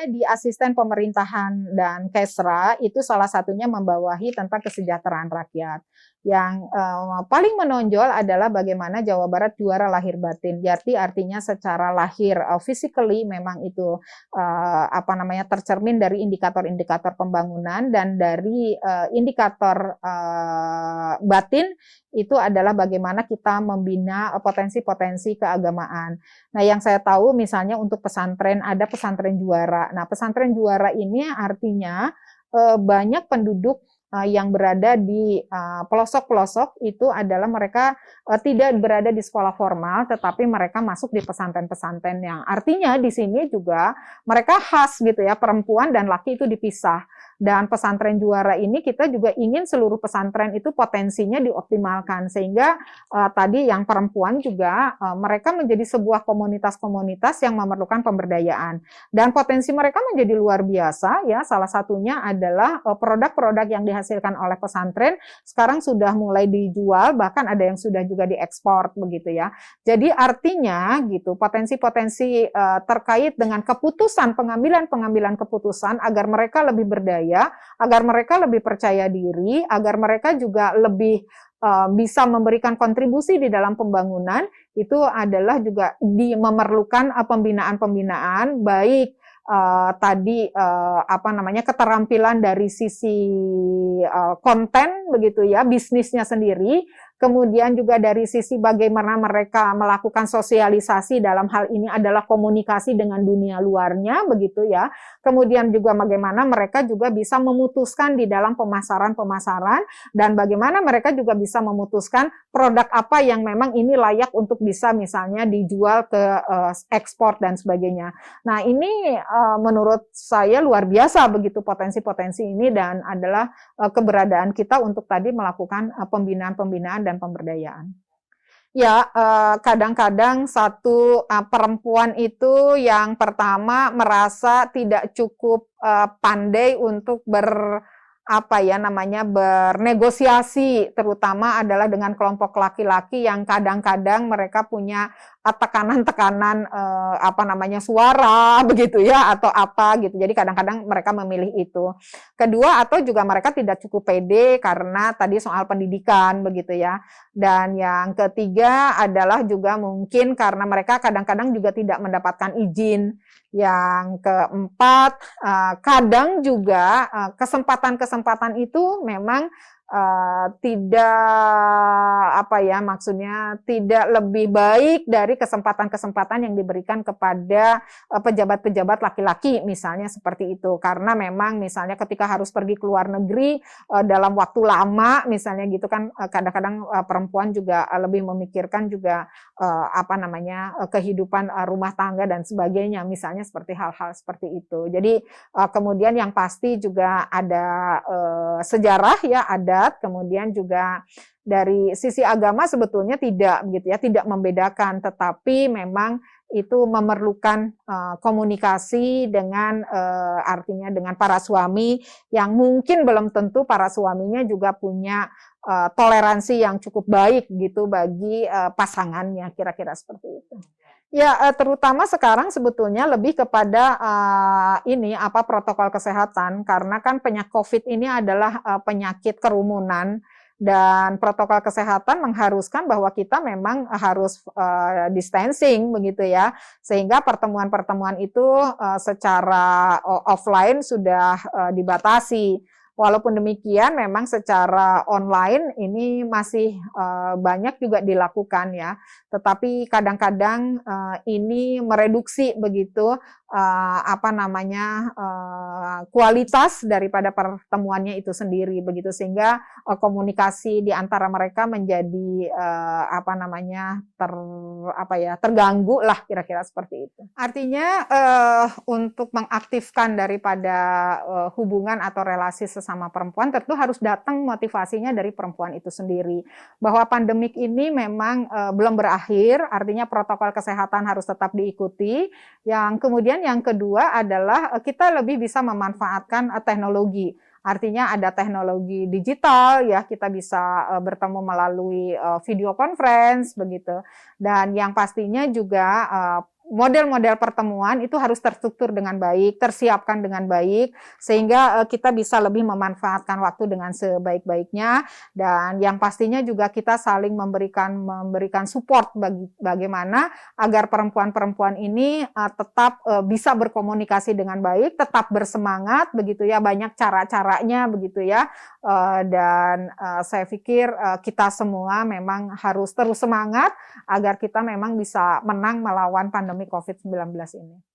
saya di asisten pemerintahan dan Kesra itu salah satunya membawahi tentang kesejahteraan rakyat. Yang paling menonjol adalah bagaimana Jawa Barat juara lahir batin. Jadi artinya secara lahir physically memang itu tercermin dari indikator-indikator pembangunan, dan dari indikator batin itu adalah bagaimana kita membina potensi-potensi keagamaan. Nah, yang saya tahu misalnya untuk pesantren ada pesantren juara. Nah, pesantren juara ini artinya banyak penduduk yang berada di pelosok-pelosok itu adalah mereka tidak berada di sekolah formal, tetapi mereka masuk di pesantren-pesantren, yang artinya di sini juga mereka khas gitu ya, perempuan dan laki itu dipisah. Dan pesantren juara ini kita juga ingin seluruh pesantren itu potensinya dioptimalkan, sehingga tadi yang perempuan juga mereka menjadi sebuah komunitas-komunitas yang memerlukan pemberdayaan, dan potensi mereka menjadi luar biasa ya. Salah satunya adalah produk-produk yang dihasilkan oleh pesantren sekarang sudah mulai dijual, bahkan ada yang sudah juga diekspor begitu ya. Jadi artinya gitu, potensi-potensi terkait dengan keputusan, pengambilan keputusan agar mereka lebih berdaya, agar mereka lebih percaya diri, agar mereka juga lebih bisa memberikan kontribusi di dalam pembangunan, itu adalah juga memerlukan pembinaan-pembinaan, baik keterampilan dari sisi konten begitu ya, bisnisnya sendiri, kemudian juga dari sisi bagaimana mereka melakukan sosialisasi, dalam hal ini adalah komunikasi dengan dunia luarnya begitu ya. Kemudian juga bagaimana mereka juga bisa memutuskan di dalam pemasaran-pemasaran, dan bagaimana mereka juga bisa memutuskan produk apa yang memang ini layak untuk bisa misalnya dijual ke ekspor dan sebagainya. Nah, ini menurut saya luar biasa begitu potensi-potensi ini, dan adalah keberadaan kita untuk tadi melakukan pembinaan-pembinaan dan pemberdayaan. Ya, kadang-kadang satu perempuan itu yang pertama merasa tidak cukup pandai untuk bernegosiasi, terutama adalah dengan kelompok laki-laki yang kadang-kadang mereka punya tekanan-tekanan suara begitu ya, atau apa gitu. Jadi kadang-kadang mereka memilih itu. Kedua, atau juga mereka tidak cukup pede karena tadi soal pendidikan begitu ya. Dan yang ketiga adalah juga mungkin karena mereka kadang-kadang juga tidak mendapatkan izin. Yang keempat, kadang juga kesempatan-kesempatan itu memang tidak lebih baik dari kesempatan-kesempatan yang diberikan kepada pejabat-pejabat laki-laki misalnya seperti itu, karena memang misalnya ketika harus pergi ke luar negeri dalam waktu lama misalnya gitu kan, kadang-kadang perempuan juga lebih memikirkan juga kehidupan rumah tangga dan sebagainya, misalnya seperti hal-hal seperti itu. Jadi kemudian yang pasti juga ada sejarah ya, adat, kemudian juga dari sisi agama sebetulnya tidak begitu ya, tidak membedakan, tetapi memang itu memerlukan komunikasi dengan artinya dengan para suami, yang mungkin belum tentu para suaminya juga punya toleransi yang cukup baik gitu bagi pasangannya, kira-kira seperti itu. Ya, terutama sekarang sebetulnya lebih kepada protokol kesehatan, karena kan penyakit COVID ini adalah penyakit kerumunan, dan protokol kesehatan mengharuskan bahwa kita memang harus distancing begitu ya, sehingga pertemuan-pertemuan itu secara offline sudah dibatasi. Walaupun demikian, memang secara online ini masih banyak juga dilakukan ya. Tetapi kadang-kadang ini mereduksi begitu kualitas daripada pertemuannya itu sendiri begitu, sehingga komunikasi di antara mereka menjadi terganggu lah, kira-kira seperti itu. Artinya untuk mengaktifkan daripada hubungan atau relasi sesama perempuan, tentu harus datang motivasinya dari perempuan itu sendiri, bahwa pandemik ini memang belum berakhir, artinya protokol kesehatan harus tetap diikuti. Yang kedua adalah kita lebih bisa memanfaatkan teknologi. Artinya ada teknologi digital ya, kita bisa bertemu melalui video conference begitu. Dan yang pastinya juga model-model pertemuan itu harus terstruktur dengan baik, tersiapkan dengan baik, sehingga kita bisa lebih memanfaatkan waktu dengan sebaik-baiknya, dan yang pastinya juga kita saling memberikan support bagaimana agar perempuan-perempuan ini tetap bisa berkomunikasi dengan baik, tetap bersemangat begitu ya, banyak cara-caranya begitu ya, dan saya pikir kita semua memang harus terus semangat agar kita memang bisa menang melawan pandemi COVID-19 ini.